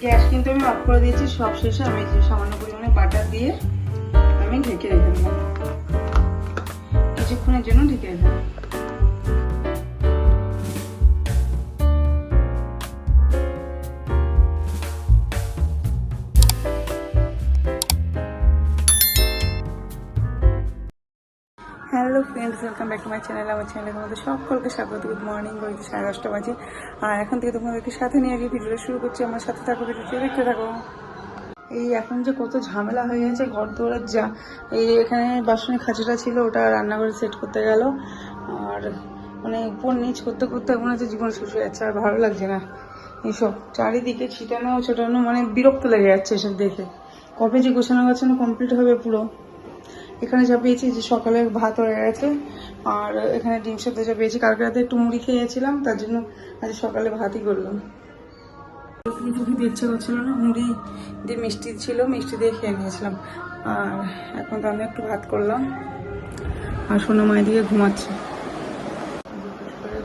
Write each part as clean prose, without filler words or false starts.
Gas কিন্তু আমি of করে দিয়েছি। সব শেষে আমি যে সামান্য পরিমাণে বাটার দিয়ে আমি ঢেকে রেখে দেবো, কিছুক্ষণের জন্য ঢেকে রেখে দেবো। Hello friends, welcome back to my channel. আমার চ্যানেলে তোমাদের সকলকে স্বাগত। গুড মর্নিং, বলছি 10:30 বাজে। আর এখন থেকে তোমাদেরকে সাথে নিয়ে গিয়ে ভিডিওটা শুরু করছি। আমার সাথে থাকো, ভিডিওটি দেখতে থাকো। এই এখন যে কত ঝামেলা হয়ে গেছে ঘর দৌড়ার, যা এই এখানে বাসনের খাঁচাটা ছিল, ওটা রান্নাঘরে সেট করতে গেল। আর মানে উপর নিচ করতে করতে মনে হচ্ছে জীবন শেষ হয়ে যাচ্ছে, আর ভালো লাগছে না। এইসব চারিদিকে ছিটানো ছোটানো, মানে বিরক্ত লেগে যাচ্ছে এসব দেখে। কবে যে গোছানো গাছানো কমপ্লিট হবে পুরো। এখানে যা পেয়েছি যে সকালে ভাত হয়ে গেছে, আর এখানে ডিম সেদ্ধ যা পেয়েছি। কালকে রাতে একটু মুড়ি খেয়েছিলাম, তার জন্য আজ সকালে ভাতই করলাম। কিছু খেতে ইচ্ছে করছিল না, মুড়ি দিয়ে মিষ্টি ছিল, মিষ্টি দিয়ে খেয়ে নিয়েছিলাম। আর এখন তো আমি একটু ভাত করলাম, আর সোনা মায়ের দিকে ঘুমাচ্ছে।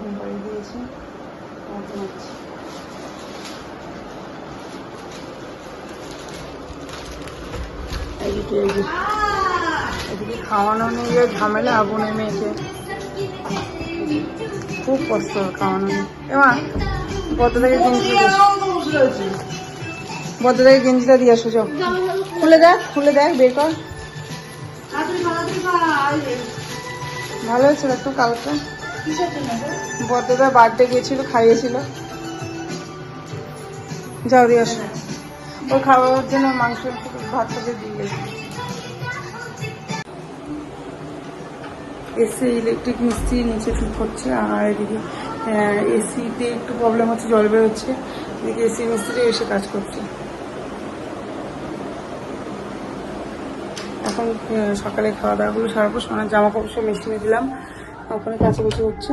ঘুম পাড়িয়ে দিয়েছি, ঘুমাচ্ছি। এদিকে খাওয়ানো নিয়ে ঝামেলা, বোনের মেয়েকে খুব কষ্ট খাওয়ানো নিয়ে। এবার বদ্ধ থেকে গেঞ্জিটা দিয়ে আসো, যাও খুলে দেখ বের কর। ভালো হয়েছিল একটু কালকে, বদ্ধটা বার্থডে গিয়েছিল, খাইয়েছিল। যাও দিয়ে আসো, ওর খাওয়ার জন্য মাংস ভাতটাকে দিয়ে গেছে। এসি ইলেকট্রিক মিস্ত্রি নিচে ঠিক করছে, আর এদিকে এসিতে একটু প্রবলেম হচ্ছে, জল বেরোচ্ছে। এদিকে এসি মিস্ত্রি এসে কাজ করছে। এখন সকালে খাওয়া দাওয়াগুলো সারাবো, সোনার জামা কাপড় সব মেশিনে দিলাম, ওখানে কাছাকাছি হচ্ছে।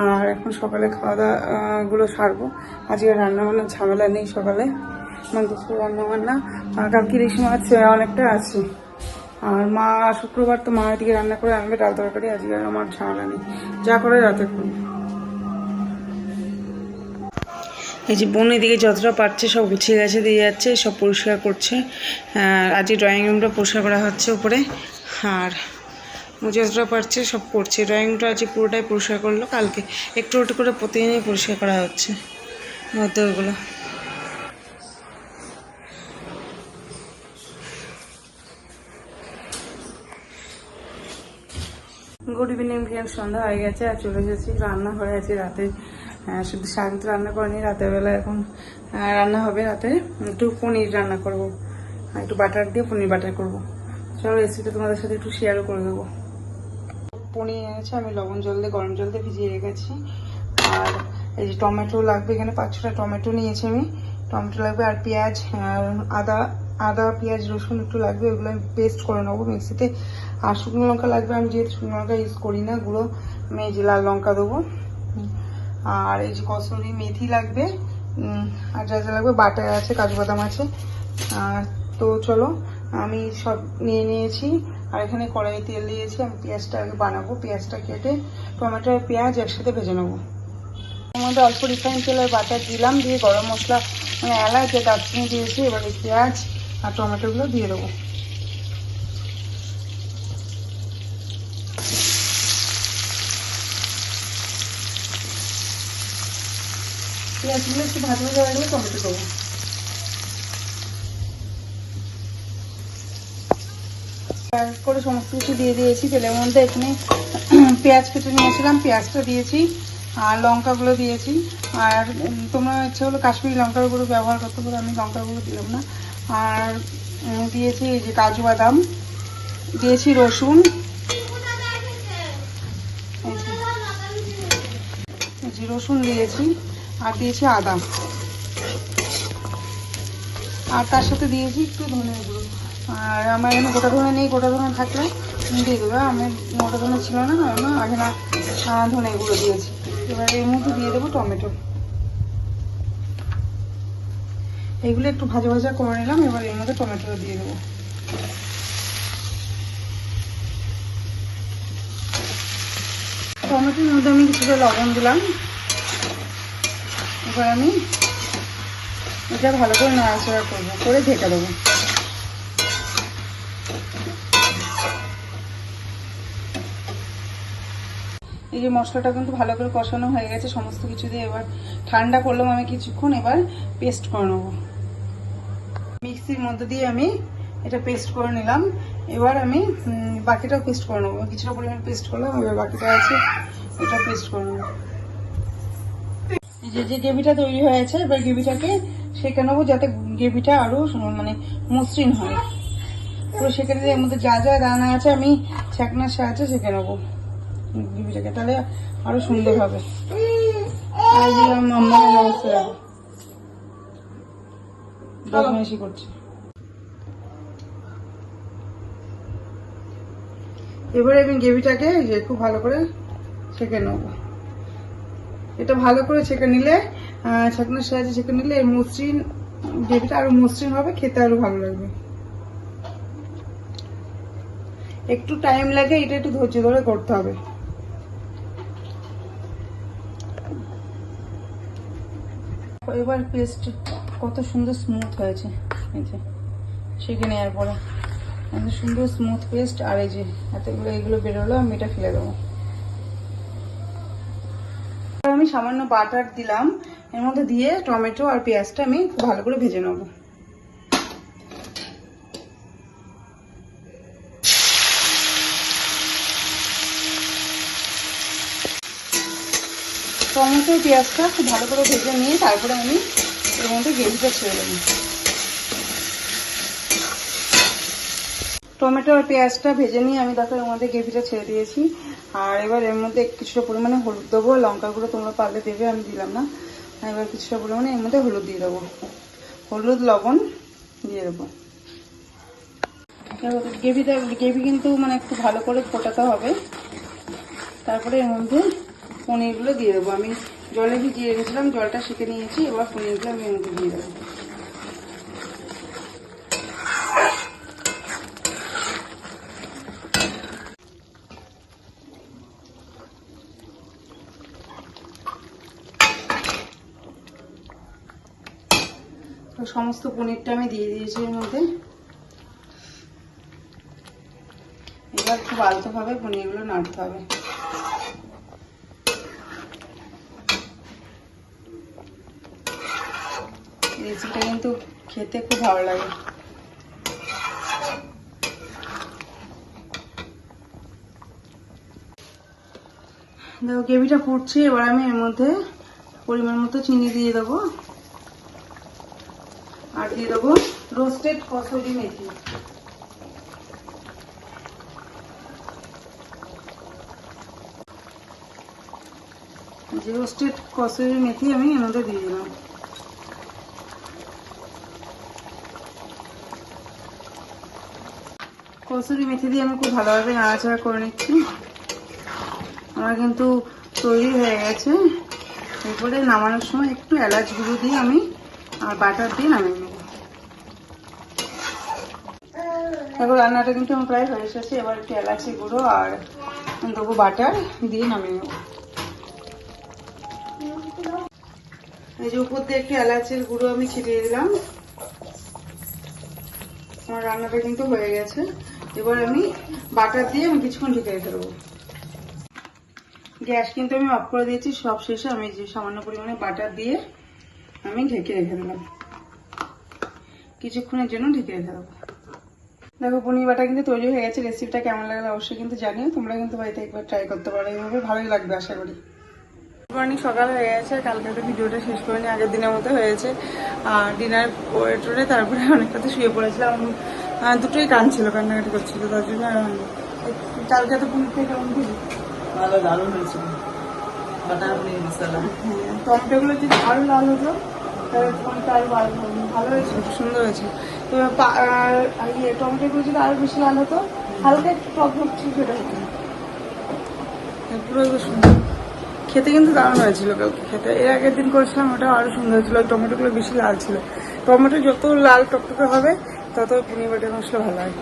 আর এখন সকালে খাওয়া দাওয়াগুলো সারবো। আজকে রান্নাবান্নার ঝামেলা নেই, সকালে মন্দির রান্নাবান্না। আর কালকে রেশি মাছ অনেকটা আছে। আর মা শুক্রবার তো মা এদিকে রান্না করে আনবে ডাল তরকারি। আজকে আর আমার ঝামেলা নেই, যা করে রাতে করবো। এই যে বোন এদিকে যতটা পারছে সব গুছিয়ে গেছে, দিয়ে যাচ্ছে, সব পরিষ্কার করছে। আজকে ড্রয়িং রুমটা পরিষ্কার করা হচ্ছে উপরে, আর যতটা পারছে সব করছে। ড্রয়িং রুমটা আজকে পুরোটাই পরিষ্কার করলো, কালকে একটু একটু করে প্রতিদিনই পরিষ্কার করা হচ্ছে মধ্যে ওগুলো। গুড ইভিনিং ফ্রেন্ড, সন্ধ্যা হয়ে গেছে আর চলে এসেছি রান্না হয়ে আছে রাতে। শুধু শাক তো রান্না করিনি, রাতের বেলা এখন রান্না হবে। রাতে একটু পনির রান্না করব, একটু বাটার দিয়ে পনির বাটার করব। চলো রেসিপিটা তোমাদের সাথে একটু শেয়ারও করে দেবো। পনির এনেছে, আমি লবণ জল দিয়ে গরম জল দিয়ে ভিজিয়ে রেখেছি। আর এই যে টমেটো লাগবে, এখানে 5-6টা টমেটো নিয়েছি আমি। টমেটো লাগবে, আর পেঁয়াজ, আদা পেঁয়াজ রসুন একটু লাগবে, ওগুলো আমি পেস্ট করে নেবো মিক্সিতে। আর শুকনো লঙ্কা লাগবে, আমি যেহেতু শুকনো লঙ্কা ইউজ করি না, গুঁড়ো আমি এই যে লাল লঙ্কা দেবো। আর এই যে কসুরি মেথি লাগবে, আর যা যা লাগবে বাটার আছে, কাজু বাদাম আছে। তো চলো, আমি সব নিয়ে নিয়েছি। আর এখানে কড়াই তেল দিয়েছি, আমি পেঁয়াজটা আগে বানাবো। পেঁয়াজটা কেটে টমেটো আর পেঁয়াজ একসাথে ভেজে নেবো। এর মধ্যে অল্প রিফাইন তেলের বাটার দিলাম, দিয়ে গরম মশলা মানে এলাচ আর দারচিনি দিয়েছি। এবার এই পেঁয়াজ আর টমেটোগুলো দিয়ে দেবো। পেঁয়াজগুলো একটু ভাজা ভাজা হয়ে গেলে টমেটো দেবো। করে সমস্ত কিছু দিয়ে দিয়েছি তেলের মধ্যে। এখানে পেঁয়াজ কেটে নিয়েছিলাম, পেঁয়াজটা দিয়েছি, আর লঙ্কাগুলো দিয়েছি। আর তোমরা ইচ্ছে হলো কাশ্মীরি লঙ্কার গুঁড়ো ব্যবহার করতে পারো, আমি লঙ্কার গুঁড়ো দিলাম না। আর দিয়েছি এই যে কাজু বাদাম, দিয়েছি রসুন, এই যে রসুন দিয়েছি, আর দিয়েছি আদা, আর তার সাথে দিয়েছি একটু ধনে গুঁড়ো। আর আমার এখানে গোটা ধনে নেই, গোটা ধনে থাকলে দিয়ে দেবো। আমার গোটা ধনে ছিল না, আমি না ধনে গুঁড়ো দিয়েছি। এবার এর মধ্যে দিয়ে দেবো টমেটো। এইগুলো একটু ভাজা ভাজা করে নিলাম, এবার এর মধ্যে টমেটো দিয়ে দেবো। টমেটোর মধ্যে আমি কিছুটা লবণ দিলাম। এবার আমি এটা ভালো করে নাড়াচাড়া করবো, করে ঢেকে দেবো। এই যে মশলাটা কিন্তু ভালো করে কষানো হয়ে গেছে সমস্ত কিছু দিয়ে। এবার ঠান্ডা করলাম আমি কিছুক্ষণ, এবার পেস্ট করে নেবো। মিক্সির মধ্যে দিয়ে আমি এটা পেস্ট করে নিলাম। এবার আমি বাকিটাও পেস্ট করে নেবো। কিছুটা পরিমাণ পেস্ট করলাম, এবার বাকিটা আছে এটা পেস্ট করে নেবো। যে গ্রেভিটা তৈরি হয়েছে, এবার গ্রেভিটাকে সেঁকে নেবো যাতে গ্রেভিটা আরো মানে মসৃণ হয়। পুরো সেঁকে দিয়ে এর মধ্যে যা যা দানা আছে আমি ছাঁকনার সাহায্যে সেঁকে নেবো গ্রেভিটাকে, তাহলে আরো সুন্দর হবে। আর দিলাম আমার অবস্থা বদমাইশি করছে। এবারে আমি গ্রেভিটাকে যে খুব ভালো করে ছেঁকে নেবো। এটা ভালো করে ছেঁকে নিলে, ছাঁকনার সাহায্যে ছেঁকে নিলে এর মসৃণ গ্রেভিটা আরো মসৃণ হবে, খেতে আরো ভালো লাগবে। একটু টাইম লাগে, এটা একটু ধৈর্য ধরে করতে হবে। এবার পেস্ট কত সুন্দর স্মুথ হয়েছে, এই যে সেঁকে নেওয়ার পরে এত সুন্দর স্মুথ পেস্ট। আর এই যে এতগুলো এগুলো বেরোলো, আমি এটা ফেলে দেবো। আমি সামান্য বাটার দিলাম এর মধ্যে, দিয়ে টমেটো আর পেঁয়াজটা আমি খুব ভালো করে ভেজে নেব। টমেটো পেঁয়াজটা খুব ভালো করে ভেজে নিয়ে তারপরে আমি এর মধ্যে গ্রেভিটা ছেড়ে দেবো। টমেটো আর পেঁয়াজটা ভেজে নিয়ে আমি দেখো এর মধ্যে গ্রেভিটা ছেড়ে দিয়েছি। আর এবার এর মধ্যে কিছুটা পরিমাণে হলুদ দেবো, লঙ্কা গুঁড়ো তোমরা পারলে দেবে, আমি দিলাম না। এবার কিছুটা পরিমাণে এর মধ্যে হলুদ দিয়ে দেবো, হলুদ লবণ দিয়ে দেবো। গ্রেভি কিন্তু মানে খুব ভালো করে ফোটাতে হবে। তারপরে এর মধ্যে পনিরগুলো দিয়ে দেবো। আমি জলে ভিজিয়ে রেখেছিলাম, জলটা সেঁকে নিয়েছি। এবার পনিরগুলো আমি এর মধ্যে দিয়ে দেবো। সমস্ত পনিরটা আমি দিয়ে দিয়েছি এর মধ্যে। এবার খুব আলতোভাবে পনিরগুলো নাড়তে হবে। রেসিপিটা কিন্তু খেতে খুব ভালো লাগে। দেখো গ্রেভিটা ফুটছে, এবার আমি এর মধ্যে পরিমাণ মতো চিনি দিয়ে দেবো, আর দিয়ে দেবো রোস্টেড কসুরি মেথি। যে রোস্টেড কসুরি মেথি আমি এর মধ্যে দিয়ে দিলাম। কসুরি মেথি দিয়ে আমি খুব ভালোভাবে নাড়াচাড়া করে নিচ্ছি। আমার কিন্তু তৈরি হয়ে গেছে। এরপরে নামানোর সময় একটু এলাচ গুঁড়ো দিয়ে আমি আর বাটার দিয়ে নামিয়ে নেব। এখন রান্নাটা কিন্তু আমার প্রায় হয়ে এসেছে। এবার একটু এলাচি গুঁড়ো আর দেবো বাটার দিয়ে নামিয়ে নেব। এই যে উপর দিয়ে একটু এলাচের গুঁড়ো আমি ছিটিয়ে দিলাম। আমার রান্নাটা কিন্তু হয়ে গেছে। এবার আমি বাটার দিয়ে আমি কিছুক্ষণ ঢেকে রেখে দেবো। গ্যাস কিন্তু আমি অফ করে দিয়েছি। সব শেষে আমি যে সামান্য পরিমাণে বাটার দিয়ে আমি ঢেকে রেখে দিলাম, কিছুক্ষণের জন্য ঢেকে রেখে দেবো। দেখো পনির বাটা কিন্তু তৈরি হয়ে গেছে। রেসিপিটা কেমন লাগলো অবশ্যই কিন্তু জানিও। তোমরা কিন্তু বাড়িতে একবার ট্রাই করতে পারো, এইভাবে ভালোই লাগবে আশা করি। গুড মর্নিং, সকাল হয়ে গেছে। কালকে তো ভিডিওটা শেষ করে নি, আগের দিনের মতো হয়েছে। আর ডিনার করে তারপরে অনেকটাতে শুয়ে পড়েছিলাম। দুটোই কাঁদছিল, কান্নাকাটি করছিল, তার জন্য। কালকে তো পনির থেকে কেমন দিলি? ভালো, দারুণ হয়েছিল বাটার পনির মশলা। হ্যাঁ, টমেটোগুলো যদি আরো লাল হতো তাহলে পনিরটা আরো ভালো হয়েছিল, সুন্দর হয়েছিল। টমেটোগুলো যদি আরো বেশি লাল হতো, হালকা একটু টক টক ছিল, সেটা হতো। পুরো সুন্দর খেতে কিন্তু দারুণ হয়েছিল কালকে খেতে। এর আগের দিন করেছিলাম, ওটা আরো সুন্দর হয়েছিল। টমেটোগুলো বেশি লাল ছিল। টমেটো যত লাল টকটকে হবে তত পনির বাটার মশলা ভালো হয়।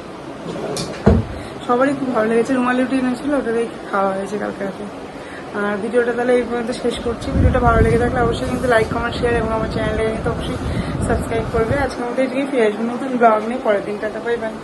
সবারই খুব ভালো লেগেছে। রুমালি রুটি এনেছিল, ওটা দিয়ে খাওয়া হয়েছে কালকে রাতে। আর ভিডিওটা তাহলে এই পর্যন্ত শেষ করছি। ভিডিওটা ভালো লেগে থাকলে অবশ্যই কিন্তু লাইক, কমেন্ট, শেয়ার এবং আমার চ্যানেলে কিন্তু অবশ্যই সাবস্ক্রাইব করবে। আজকের মতো এদিকে ফিরে আসবো নতুন ব্লগ নিয়ে পরের দিন। Tata, bye bye.